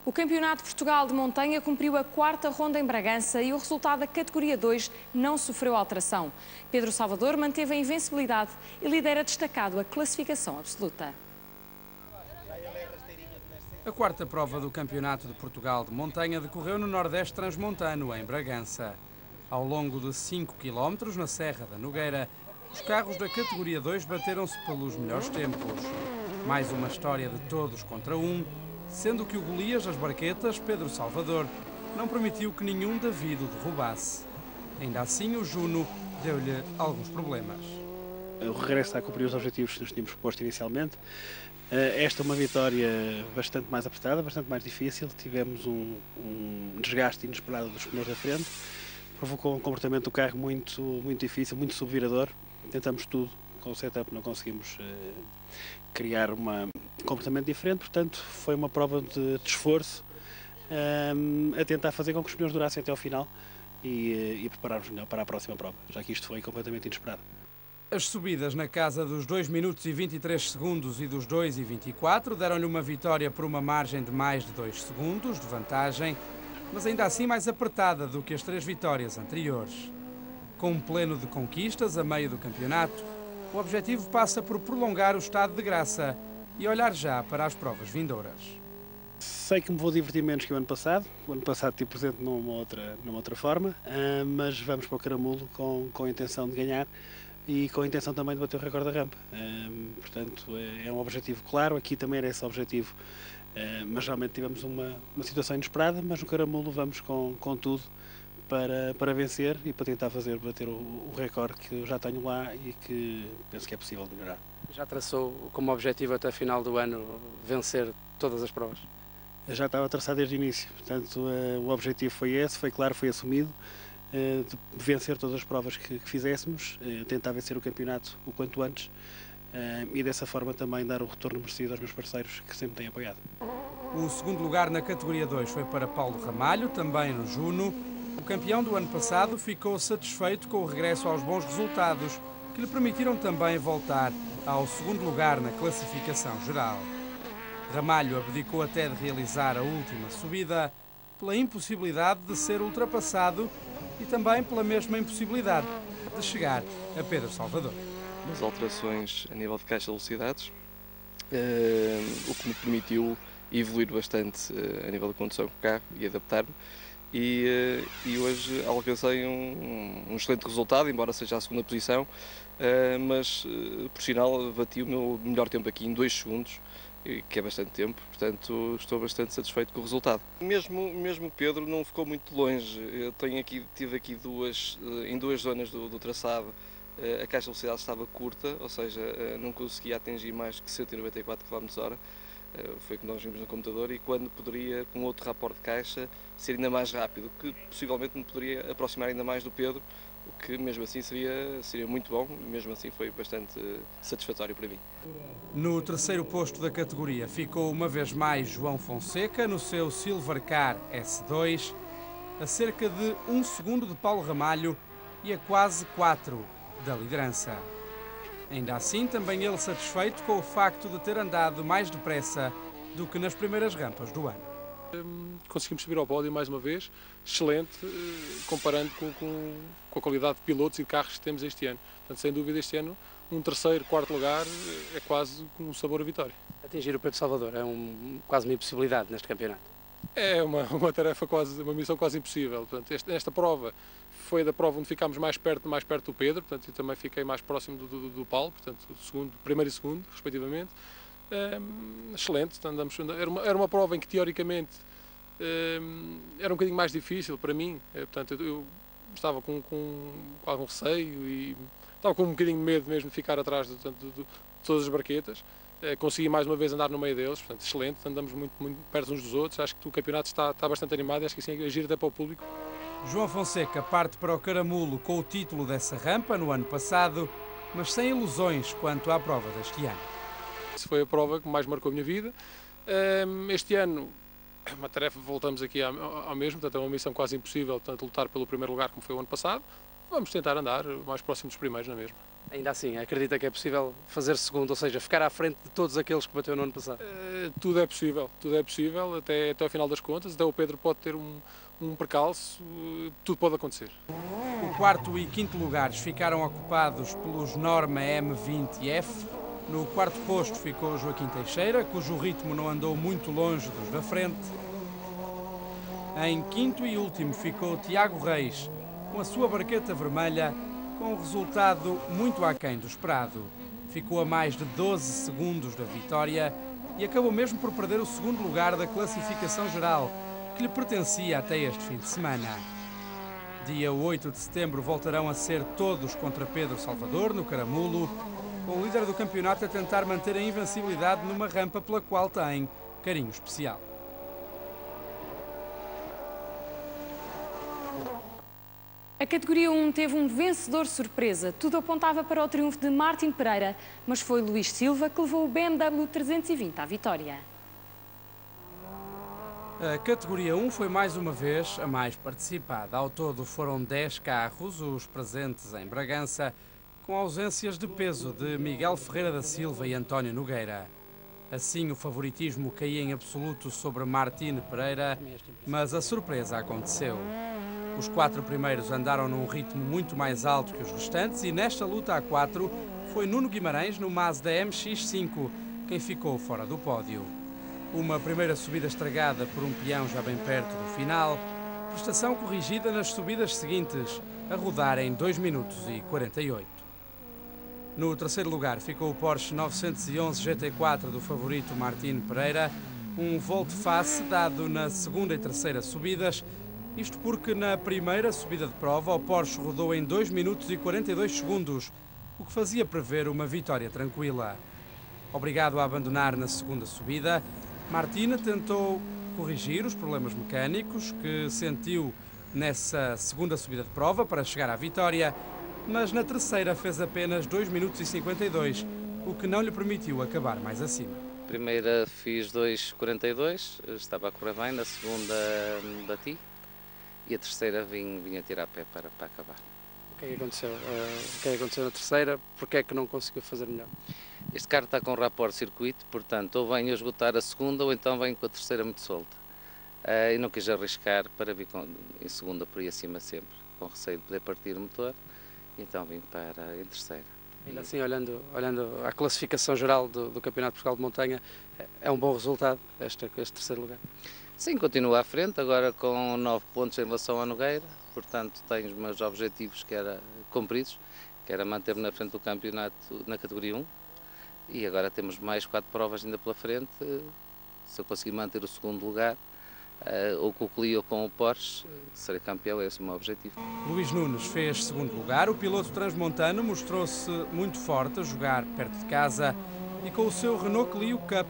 O Campeonato de Portugal de Montanha cumpriu a 4ª ronda em Bragança e o resultado da categoria 2 não sofreu alteração. Pedro Salvador manteve a invencibilidade e lidera destacado a classificação absoluta. A 4ª prova do Campeonato de Portugal de Montanha decorreu no Nordeste Transmontano, em Bragança. Ao longo de 5 km na Serra da Nogueira, os carros da categoria 2 bateram-se pelos melhores tempos. Mais uma história de todos contra um, sendo que o Golias das Barquetas, Pedro Salvador, não permitiu que nenhum David o derrubasse. Ainda assim, o Juno deu-lhe alguns problemas. O regresso está a cumprir os objetivos que nos tínhamos proposto inicialmente. Esta é uma vitória bastante mais apertada, bastante mais difícil. Tivemos um desgaste inesperado dos pneus da frente. Provocou um comportamento do carro muito difícil, muito subvirador. Tentamos tudo com o setup, não conseguimos criar um comportamento diferente, portanto foi uma prova de esforço a tentar fazer com que os pneus durassem até ao final e preparar-nos melhor para a próxima prova, já que isto foi completamente inesperado. As subidas na casa dos 2 minutos e 23 segundos e dos 2 e 24 deram-lhe uma vitória por uma margem de mais de 2 segundos de vantagem, mas ainda assim mais apertada do que as 3 vitórias anteriores. Com um pleno de conquistas a meio do campeonato, o objetivo passa por prolongar o estado de graça e olhar já para as provas vindouras. Sei que me vou divertir menos que o ano passado. O ano passado estive presente numa outra forma, mas vamos para o Caramulo com a intenção de ganhar e com a intenção também de bater o recorde da rampa. Portanto, é um objetivo claro, aqui também era esse objetivo, mas realmente tivemos uma situação inesperada, mas no Caramulo vamos com tudo para vencer e para tentar bater o recorde que eu já tenho lá e que penso que é possível melhorar. Já traçou como objetivo até final do ano vencer todas as provas? Eu já estava traçado desde o início, portanto o objetivo foi esse, foi claro, foi assumido, de vencer todas as provas que fizéssemos, tentar vencer o campeonato o quanto antes e dessa forma também dar o retorno merecido aos meus parceiros que sempre têm apoiado. O segundo lugar na categoria 2 foi para Paulo Ramalho, também no Juno. O campeão do ano passado ficou satisfeito com o regresso aos bons resultados, que lhe permitiram também voltar ao segundo lugar na classificação geral. Ramalho abdicou até de realizar a última subida pela impossibilidade de ser ultrapassado e também pela mesma impossibilidade de chegar a Pedro Salvador. As alterações a nível de caixa de velocidades, o que me permitiu evoluir bastante a nível da condução com o carro e adaptar-me. E hoje alcancei um excelente resultado, embora seja a segunda posição, mas por sinal bati o meu melhor tempo aqui em 2 segundos, que é bastante tempo, portanto estou bastante satisfeito com o resultado. Mesmo o Pedro não ficou muito longe. Eu tive aqui em duas zonas do traçado, a caixa de velocidade estava curta, ou seja, não conseguia atingir mais que 194 km/h. Foi como nós vimos no computador, e quando poderia, com outro rapport de caixa, ser ainda mais rápido, que possivelmente me poderia aproximar ainda mais do Pedro, o que mesmo assim seria muito bom, e mesmo assim foi bastante satisfatório para mim. No terceiro posto da categoria ficou uma vez mais João Fonseca, no seu Silvercar S2, a cerca de 1 segundo de Paulo Ramalho e a quase 4 da liderança. Ainda assim, também ele satisfeito com o facto de ter andado mais depressa do que nas primeiras rampas do ano. Conseguimos subir ao pódio mais uma vez, excelente, comparando com a qualidade de pilotos e de carros que temos este ano. Portanto, sem dúvida, este ano, um terceiro, quarto lugar é quase com um sabor a vitória. Atingir o Pedro Salvador é quase uma impossibilidade neste campeonato. É uma tarefa uma missão quase impossível. Portanto, esta prova foi da prova onde ficámos mais perto do Pedro, portanto, eu também fiquei mais próximo do Paulo, portanto, primeiro e segundo, respectivamente. Excelente, era uma prova em que teoricamente era um bocadinho mais difícil para mim, portanto eu estava com algum receio e estava com um bocadinho de medo mesmo de ficar atrás de todas as barquetas. Consegui mais uma vez andar no meio deles, portanto excelente, andamos muito perto uns dos outros, acho que o campeonato está bastante animado e acho que assim agir até para o público. João Fonseca parte para o Caramulo com o título dessa rampa no ano passado, mas sem ilusões quanto à prova deste ano. Essa foi a prova que mais marcou a minha vida. Este ano, uma tarefa, voltamos aqui ao mesmo, portanto é uma missão quase impossível, tanto lutar pelo primeiro lugar como foi o ano passado. Vamos tentar andar mais próximo dos primeiros na mesma. Ainda assim, acredita que é possível fazer segundo, ou seja, ficar à frente de todos aqueles que bateu no ano passado? Tudo é possível, até ao final das contas, até o Pedro pode ter um percalço, tudo pode acontecer. O quarto e quinto lugares ficaram ocupados pelos Norma M20F. No quarto posto ficou Joaquim Teixeira, cujo ritmo não andou muito longe dos da frente. Em quinto e último ficou Tiago Reis, com a sua barqueta vermelha, com um resultado muito aquém do esperado. Ficou a mais de 12 segundos da vitória e acabou mesmo por perder o segundo lugar da classificação geral, que lhe pertencia até este fim de semana. Dia 8 de setembro voltarão a ser todos contra Pedro Salvador, no Caramulo, com o líder do campeonato a tentar manter a invencibilidade numa rampa pela qual tem carinho especial. A categoria 1 teve um vencedor surpresa. Tudo apontava para o triunfo de Martin Pereira, mas foi Luís Silva que levou o BMW 320 à vitória. A categoria 1 foi mais uma vez a mais participada. Ao todo foram 10 carros, os presentes em Bragança, com ausências de peso de Miguel Ferreira da Silva e António Nogueira. Assim, o favoritismo caía em absoluto sobre Martin Pereira, mas a surpresa aconteceu. Os 4 primeiros andaram num ritmo muito mais alto que os restantes e nesta luta a 4 foi Nuno Guimarães no Mazda MX-5 quem ficou fora do pódio. Uma primeira subida estragada por um peão já bem perto do final, prestação corrigida nas subidas seguintes, a rodar em 2 minutos e 48. No terceiro lugar ficou o Porsche 911 GT4 do favorito Martin Pereira, um volte-face dado na segunda e terceira subidas, isto porque na primeira subida de prova o Porsche rodou em 2 minutos e 42 segundos, o que fazia prever uma vitória tranquila. Obrigado a abandonar na segunda subida, Martin tentou corrigir os problemas mecânicos que sentiu nessa segunda subida de prova para chegar à vitória, mas na terceira fez apenas 2 minutos e 52, o que não lhe permitiu acabar mais acima. Primeira fiz 2,42, estava a correr bem, na segunda bati e a terceira vim a tirar pé para acabar. O que é que aconteceu? O que é que aconteceu na terceira? Porque é que não conseguiu fazer melhor? Este carro está com rapport circuito, portanto, ou venho a esgotar a segunda ou então venho com a terceira muito solta. E não quis arriscar para vir em segunda por aí acima sempre, com receio de poder partir o motor, então vim para em terceira. Ainda assim, olhando à classificação geral do Campeonato de Portugal de Montanha, é um bom resultado este terceiro lugar? Sim, continuo à frente, agora com 9 pontos em relação à Nogueira, portanto tenho os meus objetivos cumpridos, que era manter-me na frente do campeonato na categoria 1, e agora temos mais 4 provas ainda pela frente. Se eu conseguir manter o segundo lugar, ou com o Clio ou com o Porsche, serei campeão, esse é o meu objetivo. Luís Nunes fez segundo lugar, o piloto transmontano mostrou-se muito forte a jogar perto de casa e com o seu Renault Clio Cup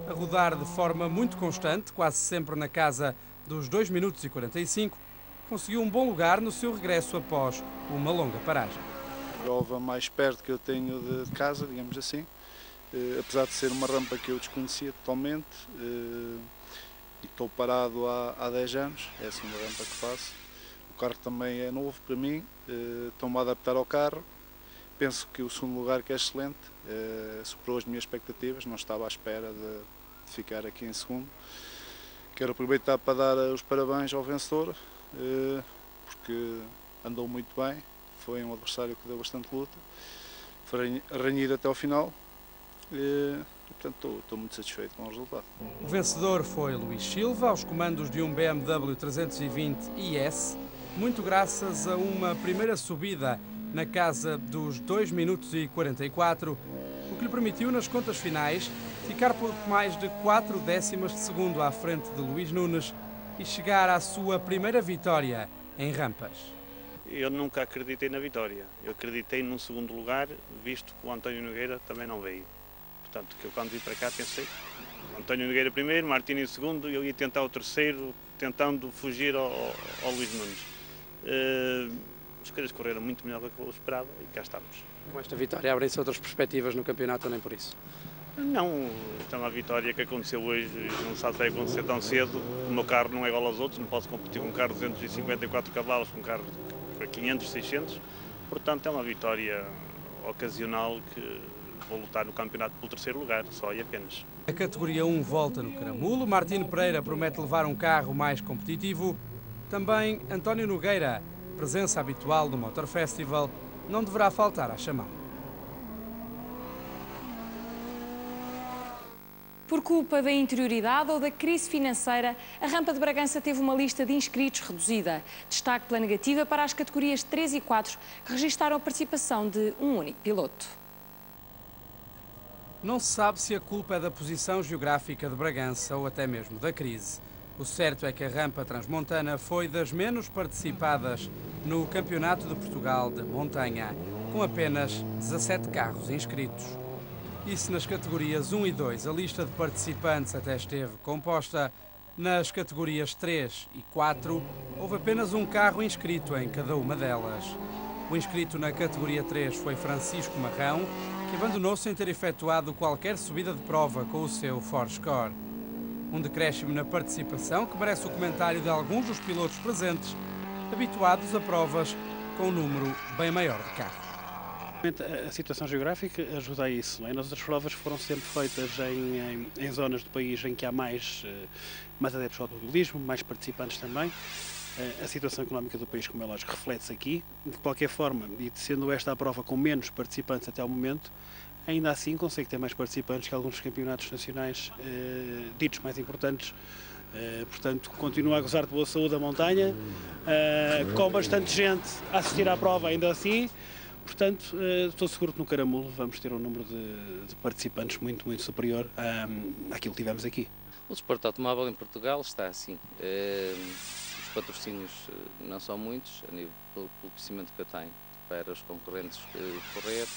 a rodar de forma muito constante, quase sempre na casa dos 2 minutos e 45, conseguiu um bom lugar no seu regresso após uma longa paragem. A prova mais perto que eu tenho de casa, digamos assim, apesar de ser uma rampa que eu desconhecia totalmente, e estou parado há 10 anos, é a segunda rampa que faço. O carro também é novo para mim, estou-me a adaptar ao carro. Penso que o segundo lugar, que é excelente, superou as minhas expectativas, não estava à espera de ficar aqui em segundo. Quero aproveitar para dar os parabéns ao vencedor, porque andou muito bem, foi um adversário que deu bastante luta, foi renhido até ao final. Portanto, estou muito satisfeito com o resultado. O vencedor foi Luís Silva, aos comandos de um BMW 320 IS, muito graças a uma primeira subida na casa dos 2 minutos e 44, o que lhe permitiu, nas contas finais, ficar por mais de 4 décimas de segundo à frente de Luís Nunes e chegar à sua primeira vitória em rampas. Eu nunca acreditei na vitória, eu acreditei num segundo lugar, visto que o António Nogueira também não veio. Portanto, que eu quando vim para cá pensei, António Nogueira primeiro, Martini segundo, e eu ia tentar o terceiro, tentando fugir ao Luís Nunes. As coisas correram muito melhor do que eu esperava e cá estamos. Com esta vitória abrem-se outras perspectivas no campeonato ou nem por isso? Não, esta é uma vitória que aconteceu hoje, não sabe se vai acontecer tão cedo. O meu carro não é igual aos outros, não posso competir com um carro de 254 cavalos, com um carro para 500, 600. Portanto, é uma vitória ocasional que vou lutar no campeonato pelo terceiro lugar, só e apenas. A categoria 1 volta no Caramulo. Martino Pereira promete levar um carro mais competitivo. Também António Nogueira, presença habitual no Motor Festival, não deverá faltar à chamada. Por culpa da interioridade ou da crise financeira, a Rampa de Bragança teve uma lista de inscritos reduzida. Destaque pela negativa para as categorias 3 e 4, que registaram a participação de um único piloto. Não se sabe se a culpa é da posição geográfica de Bragança ou até mesmo da crise. O certo é que a Rampa Transmontana foi das menos participadas no Campeonato de Portugal de Montanha, com apenas 17 carros inscritos. E se nas categorias 1 e 2 a lista de participantes até esteve composta, nas categorias 3 e 4 houve apenas um carro inscrito em cada uma delas. O inscrito na categoria 3 foi Francisco Marrão, que abandonou sem ter efetuado qualquer subida de prova com o seu Forscore. Um decréscimo na participação que merece o comentário de alguns dos pilotos presentes, habituados a provas com um número bem maior de carros. A situação geográfica ajuda a isso, não é? Nas outras provas foram sempre feitas em zonas do país em que há mais adeptos ao automobilismo, mais participantes também. A situação económica do país, como é lógico, reflete-se aqui. De qualquer forma, e sendo esta a prova com menos participantes até ao momento, ainda assim consegue ter mais participantes que alguns campeonatos nacionais ditos mais importantes. Portanto, continua a gozar de boa saúde a montanha, com bastante gente a assistir à prova ainda assim. Portanto, estou seguro que no Caramulo vamos ter um número de participantes muito superior àquilo que tivemos aqui. O desporto automóvel em Portugal está assim. Os patrocínios não são muitos, a nível pelo conhecimento que eu tenho, para os concorrentes correr,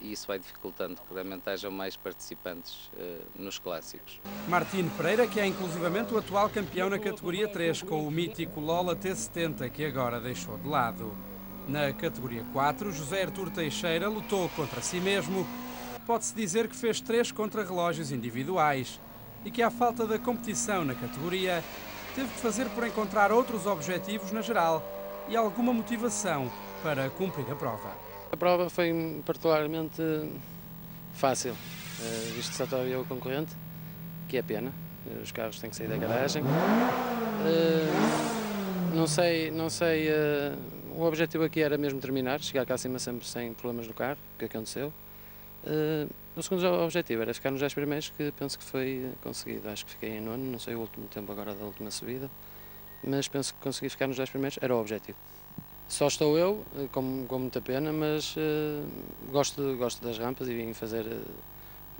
e isso vai dificultando que realmente haja mais participantes nos clássicos. Martino Pereira, que é inclusivamente o atual campeão na categoria 3, com o mítico Lola T70, que agora deixou de lado. Na categoria 4, José Artur Teixeira lutou contra si mesmo. Pode-se dizer que fez 3 contrarrelógios individuais e que, à falta da competição na categoria, teve de fazer por encontrar outros objetivos na geral e alguma motivação para cumprir a prova. A prova foi particularmente fácil, visto que só estava eu o concorrente, que é pena. Os carros têm que sair da garagem. Não sei, o objetivo aqui era mesmo terminar, chegar cá acima sempre sem problemas no carro, o que aconteceu. O segundo objetivo era ficar nos 10 primeiros, que penso que foi conseguido. Acho que fiquei em 9º, não sei o último tempo agora da última subida, mas penso que consegui ficar nos 10 primeiros, era o objetivo. Só estou eu, com muita pena, mas gosto das rampas e vim fazer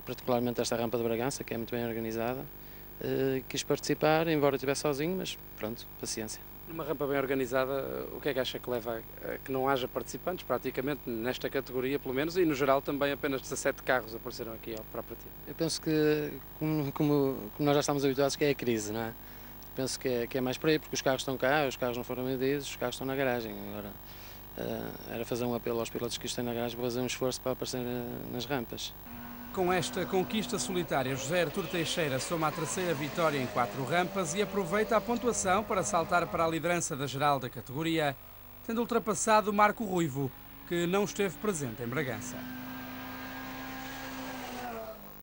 particularmente esta rampa de Bragança, que é muito bem organizada. Quis participar, embora eu estivesse sozinho, mas pronto, paciência. Numa rampa bem organizada, o que é que acha que leva a que não haja participantes, praticamente, nesta categoria pelo menos, e no geral também apenas 17 carros apareceram aqui para a partida? Eu penso que, como nós já estamos habituados, que é a crise, não é? Penso que é mais por aí, porque os carros estão cá, os carros não foram medidos, os carros estão na garagem. Agora, era fazer um apelo aos pilotos que estão na garagem para fazer um esforço para aparecer nas rampas. Com esta conquista solitária, José Artur Teixeira soma a 3ª vitória em 4 rampas e aproveita a pontuação para saltar para a liderança da geral da categoria, tendo ultrapassado Marco Ruivo, que não esteve presente em Bragança.